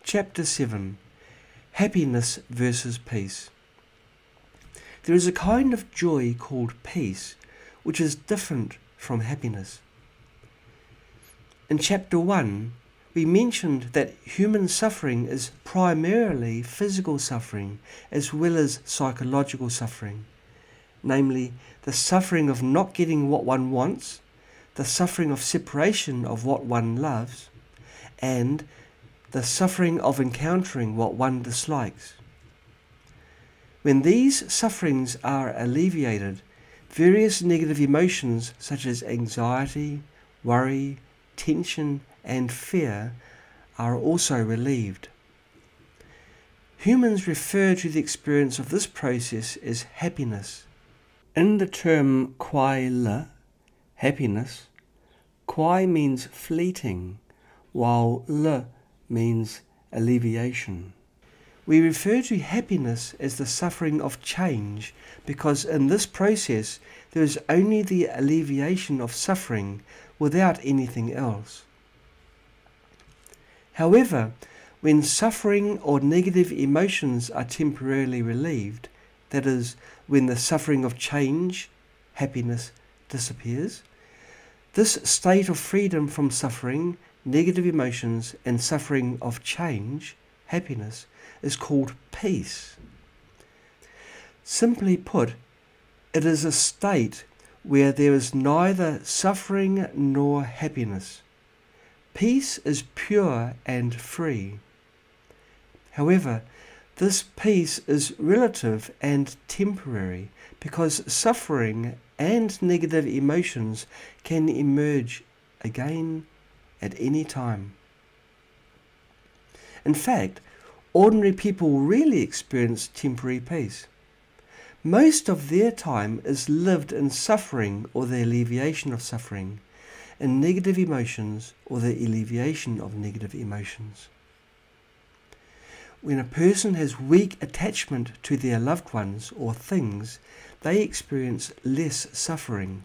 Chapter 7. Happiness versus Peace. There is a kind of joy called peace, which is different from happiness. In Chapter 1, we mentioned that human suffering is primarily physical suffering as well as psychological suffering, namely the suffering of not getting what one wants, the suffering of separation of what one loves, and the suffering of encountering what one dislikes. When these sufferings are alleviated, various negative emotions such as anxiety, worry, tension, and fear are also relieved. Humans refer to the experience of this process as happiness. In the term Kuai, happiness, Kuai means fleeting, while le means alleviation. We refer to happiness as the suffering of change because in this process there is only the alleviation of suffering without anything else. However, when suffering or negative emotions are temporarily relieved, that is, when the suffering of change, happiness, disappears, this state of freedom from suffering, negative emotions, and suffering of change, happiness, is called peace. Simply put, it is a state where there is neither suffering nor happiness. Peace is pure and free. However, this peace is relative and temporary because suffering and negative emotions can emerge again at any time. In fact, ordinary people rarely experience temporary peace. Most of their time is lived in suffering or the alleviation of suffering, in negative emotions or the alleviation of negative emotions. When a person has weak attachment to their loved ones or things, they experience less suffering.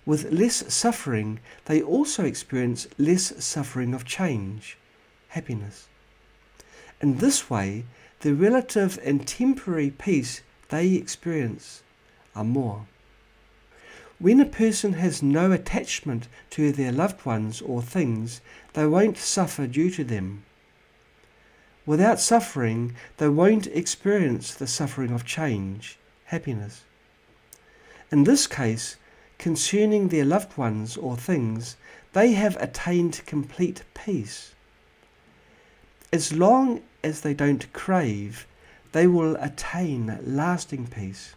With less suffering, they also experience less suffering of change, happiness. In this way, the relative and temporary peace they experience are more. When a person has no attachment to their loved ones or things, they won't suffer due to them. Without suffering, they won't experience the suffering of change, happiness. In this case, concerning their loved ones or things, they have attained complete peace. As long as they don't crave, they will attain lasting peace.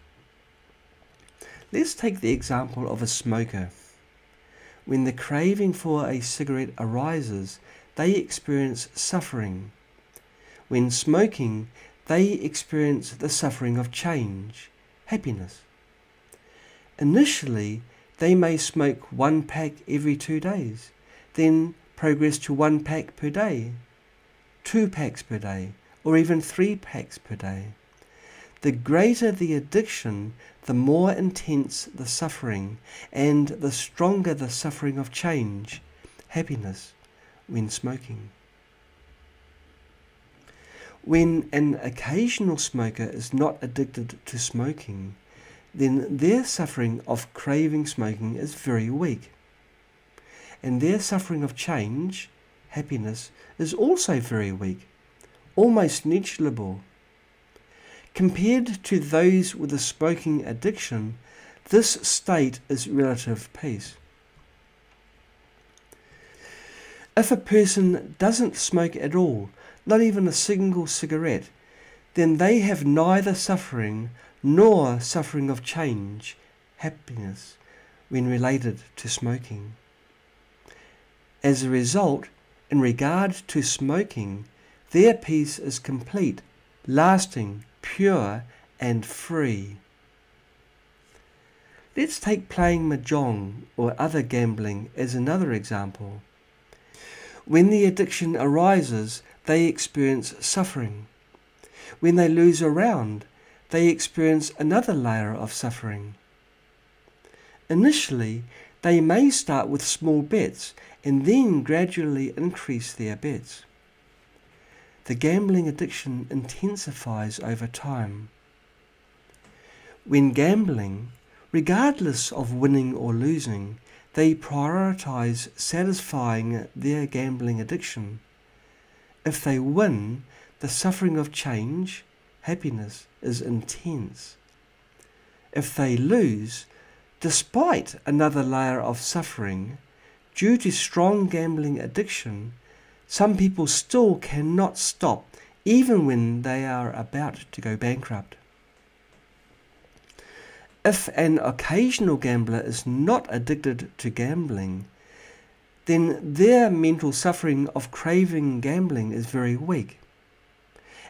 Let's take the example of a smoker. When the craving for a cigarette arises, they experience suffering. When smoking, they experience the suffering of change, happiness. Initially, they may smoke 1 pack every 2 days, then progress to 1 pack per day, 2 packs per day, or even 3 packs per day. The greater the addiction, the more intense the suffering, and the stronger the suffering of change, happiness, when smoking. When an occasional smoker is not addicted to smoking, then their suffering of craving smoking is very weak. And their suffering of change, happiness, is also very weak, almost negligible. Compared to those with a smoking addiction, this state is relative peace. If a person doesn't smoke at all, not even a single cigarette, then they have neither suffering nor suffering of change, happiness, when related to smoking. As a result, in regard to smoking, their peace is complete, lasting, pure, and free. Let's take playing mahjong or other gambling as another example. When the addiction arises, they experience suffering. When they lose a round, they experience another layer of suffering. Initially, they may start with small bets and then gradually increase their bets. the gambling addiction intensifies over time. When gambling, regardless of winning or losing, they prioritize satisfying their gambling addiction. If they win, the suffering of change, happiness, is intense. If they lose, despite another layer of suffering, due to strong gambling addiction, some people still cannot stop even when they are about to go bankrupt. If an occasional gambler is not addicted to gambling, then their mental suffering of craving gambling is very weak,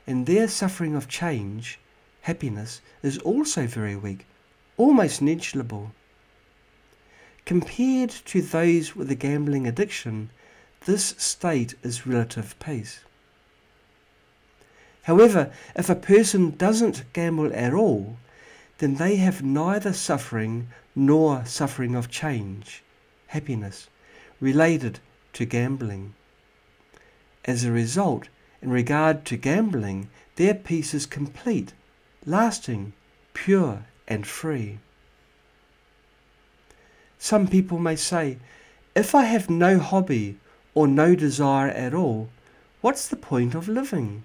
and their suffering of change, happiness, is also very weak, almost negligible. Compared to those with a gambling addiction, this state is relative peace. However, if a person doesn't gamble at all, then they have neither suffering nor suffering of change, happiness, related to gambling. As a result, in regard to gambling, their peace is complete, lasting, pure and free. Some people may say, if I have no hobby or no desire at all, what's the point of living?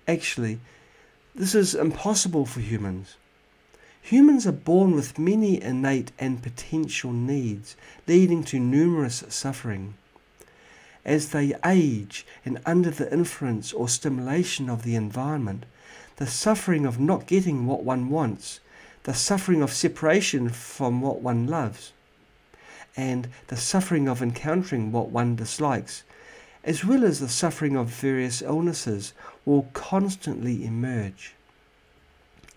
Actually, this is impossible for humans. Humans are born with many innate and potential needs, leading to numerous suffering. As they age and under the influence or stimulation of the environment, the suffering of not getting what one wants, the suffering of separation from what one loves, and the suffering of encountering what one dislikes, as well as the suffering of various illnesses, will constantly emerge.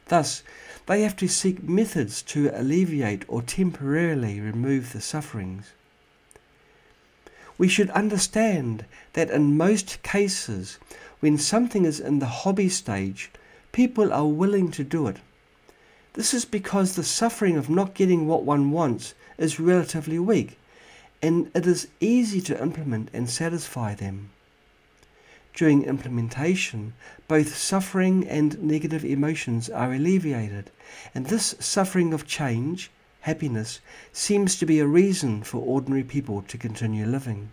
Thus, they have to seek methods to alleviate or temporarily remove the sufferings. We should understand that in most cases, when something is in the hobby stage, people are willing to do it. This is because the suffering of not getting what one wants is relatively weak, and it is easy to implement and satisfy them. During implementation, both suffering and negative emotions are alleviated, and this suffering of change, happiness, seems to be a reason for ordinary people to continue living.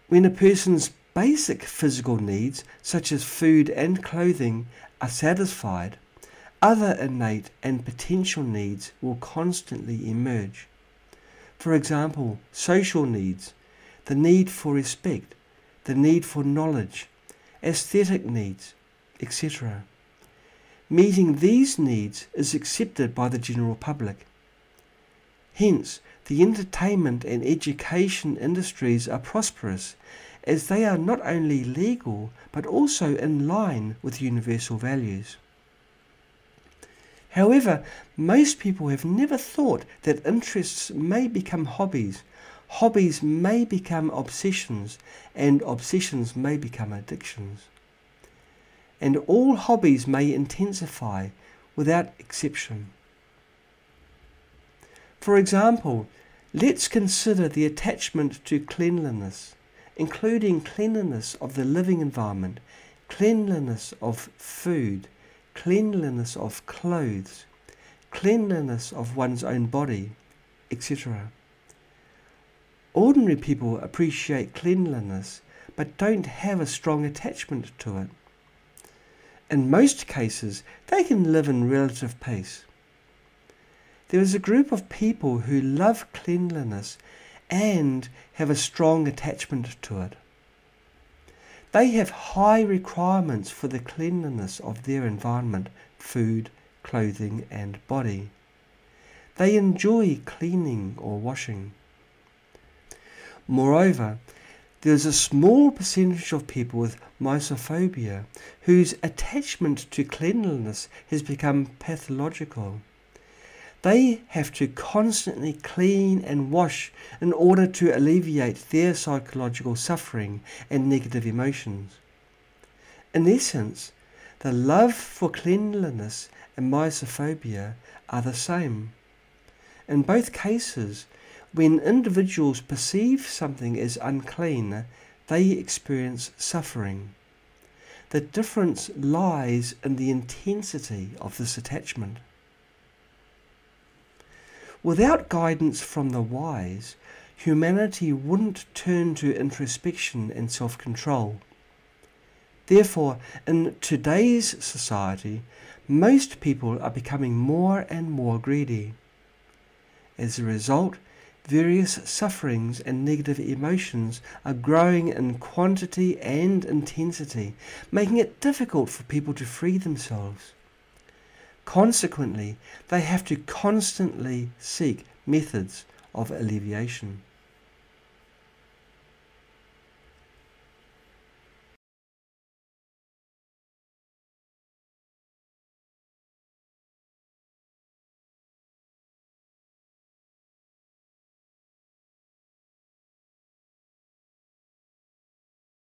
When a person's basic physical needs, such as food and clothing, are satisfied, other innate and potential needs will constantly emerge. For example, social needs, the need for respect, the need for knowledge, aesthetic needs, etc. Meeting these needs is accepted by the general public. Hence, the entertainment and education industries are prosperous, as they are not only legal but also in line with universal values. However, most people have never thought that interests may become hobbies, hobbies may become obsessions, and obsessions may become addictions. And all hobbies may intensify without exception. For example, let's consider the attachment to cleanliness, including cleanliness of the living environment, cleanliness of food, cleanliness of clothes, cleanliness of one's own body, etc. Ordinary people appreciate cleanliness but don't have a strong attachment to it. In most cases, they can live in relative peace. There is a group of people who love cleanliness and have a strong attachment to it. They have high requirements for the cleanliness of their environment, food, clothing and body. They enjoy cleaning or washing. Moreover, there is a small percentage of people with mysophobia whose attachment to cleanliness has become pathological. They have to constantly clean and wash in order to alleviate their psychological suffering and negative emotions. In essence, the love for cleanliness and mysophobia are the same. In both cases, When individuals perceive something as unclean, they experience suffering. The difference lies in the intensity of this attachment. Without guidance from the wise, humanity wouldn't turn to introspection and self-control. Therefore, in today's society, most people are becoming more and more greedy. As a result, various sufferings and negative emotions are growing in quantity and intensity, making it difficult for people to free themselves. Consequently, they have to constantly seek methods of alleviation.